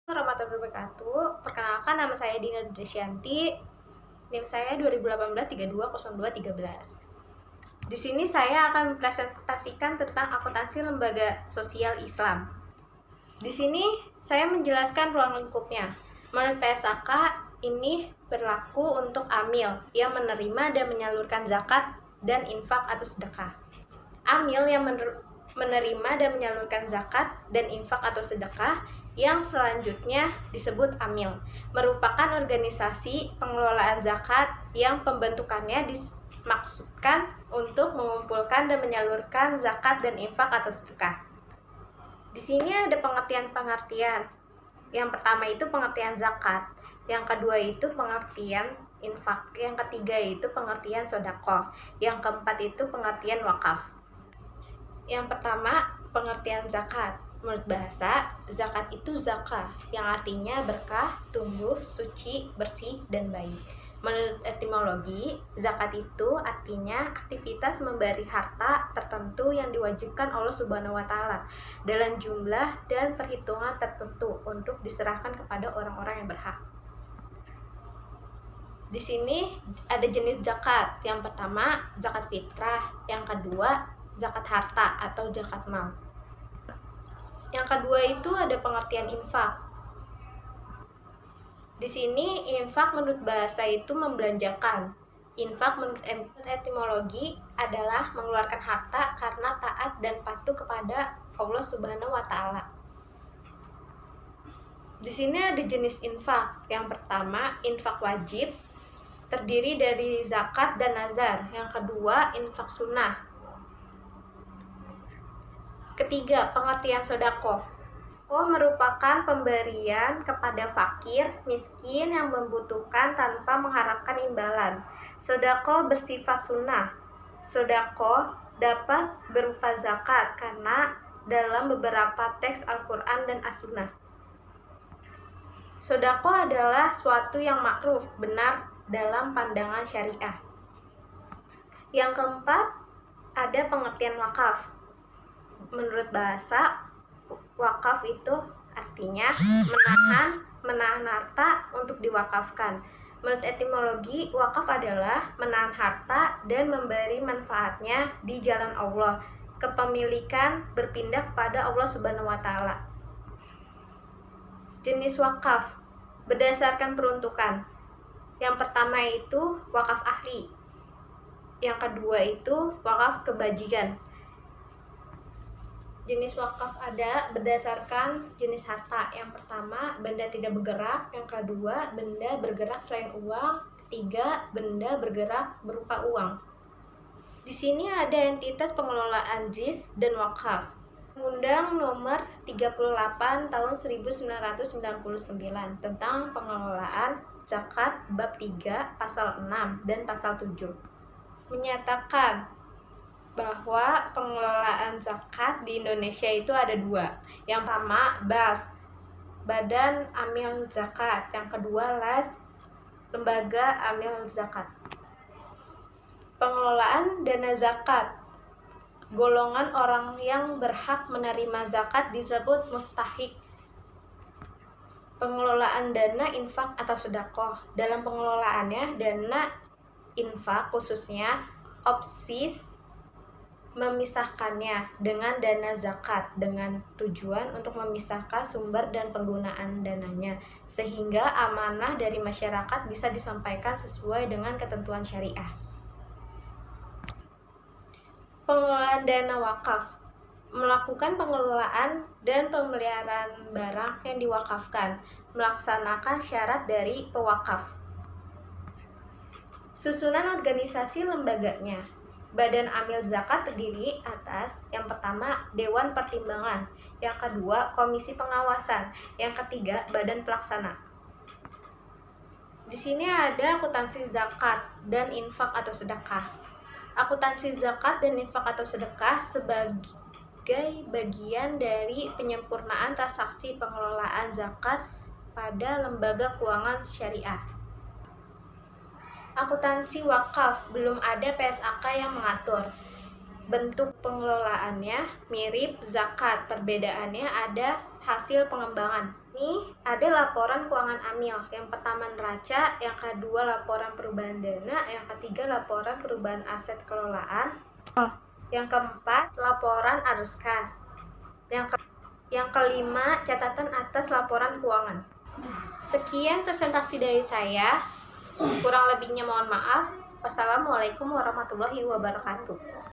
Warahmatullahi wabarakatuh. Perkenalkan, nama saya Dina Dresyanti. NIM saya 2018 320213. Di sini saya akan mempresentasikan tentang akuntansi lembaga sosial Islam. Di sini saya menjelaskan ruang lingkupnya. Menurut PSAK, ini berlaku untuk amil yang menerima dan menyalurkan zakat dan infak atau sedekah. Amil yang menerima dan menyalurkan zakat dan infak atau sedekah yang selanjutnya disebut amil, merupakan organisasi pengelolaan zakat yang pembentukannya dimaksudkan untuk mengumpulkan dan menyalurkan zakat dan infak atau sedekah. Di sini ada pengertian-pengertian. Yang pertama itu pengertian zakat, yang kedua itu pengertian infak, yang ketiga itu pengertian sedekah, yang keempat itu pengertian wakaf. Yang pertama, pengertian zakat. Menurut bahasa, zakat itu zakah, yang artinya berkah, tumbuh, suci, bersih, dan baik. Menurut etimologi, zakat itu artinya aktivitas memberi harta tertentu yang diwajibkan Allah Subhanahu wa Ta'ala dalam jumlah dan perhitungan tertentu untuk diserahkan kepada orang-orang yang berhak. Di sini ada jenis zakat. Yang pertama, zakat fitrah. Yang kedua, zakat harta atau zakat mal. Yang kedua itu ada pengertian infak. Di sini infak menurut bahasa itu membelanjakan. Infak menurut etimologi adalah mengeluarkan harta karena taat dan patuh kepada Allah Subhanahu wa Ta'ala. Di sini ada jenis infak. Yang pertama, infak wajib, terdiri dari zakat dan nazar. Yang kedua, infak sunnah. Ketiga, pengertian sodako. Merupakan pemberian kepada fakir, miskin yang membutuhkan tanpa mengharapkan imbalan. Sodako bersifat sunnah. Sodako dapat berupa zakat karena dalam beberapa teks Al-Quran dan As-Sunnah. Sodako adalah suatu yang makruf, benar dalam pandangan syariah. Yang keempat, ada pengertian wakaf. Menurut bahasa, wakaf itu artinya menahan harta untuk diwakafkan. Menurut etimologi, wakaf adalah menahan harta dan memberi manfaatnya di jalan Allah. Kepemilikan berpindah kepada Allah Subhanahu wa Ta'ala. Jenis wakaf berdasarkan peruntukan. Yang pertama itu wakaf ahli. Yang kedua itu wakaf kebajikan. Jenis wakaf ada berdasarkan jenis harta. Yang pertama, benda tidak bergerak. Yang kedua, benda bergerak selain uang. Ketiga, benda bergerak berupa uang. Di sini ada entitas pengelolaan JIS dan wakaf. Undang Nomor 38 Tahun 1999 tentang pengelolaan zakat bab 3 pasal 6 dan pasal 7 menyatakan bahwa pengelolaan zakat di Indonesia itu ada dua. Yang pertama, BAS, Badan Amil Zakat. Yang kedua, LAS, Lembaga Amil Zakat. Pengelolaan dana zakat. Golongan orang yang berhak menerima zakat disebut mustahik. Pengelolaan dana infak atau sedekah. Dalam pengelolaannya, dana infak khususnya opsis memisahkannya dengan dana zakat dengan tujuan untuk memisahkan sumber dan penggunaan dananya sehingga amanah dari masyarakat bisa disampaikan sesuai dengan ketentuan syariah. Pengelolaan dana wakaf melakukan pengelolaan dan pemeliharaan barang yang diwakafkan, melaksanakan syarat dari pewakaf. Susunan organisasi lembaganya. Badan Amil Zakat terdiri atas yang pertama Dewan Pertimbangan, yang kedua Komisi Pengawasan, yang ketiga Badan Pelaksana. Di sini ada akuntansi zakat dan infak atau sedekah. Akuntansi zakat dan infak atau sedekah sebagai bagian dari penyempurnaan transaksi pengelolaan zakat pada lembaga keuangan syariah. Akuntansi wakaf belum ada PSAK yang mengatur. Bentuk pengelolaannya mirip zakat, perbedaannya ada hasil pengembangan. ini ada laporan keuangan AMIL. Yang pertama neraca, yang kedua laporan perubahan dana, yang ketiga laporan perubahan aset kelolaan, yang keempat laporan arus kas, yang kelima catatan atas laporan keuangan. Sekian presentasi dari saya. Kurang lebihnya mohon maaf. Wassalamualaikum warahmatullahi wabarakatuh.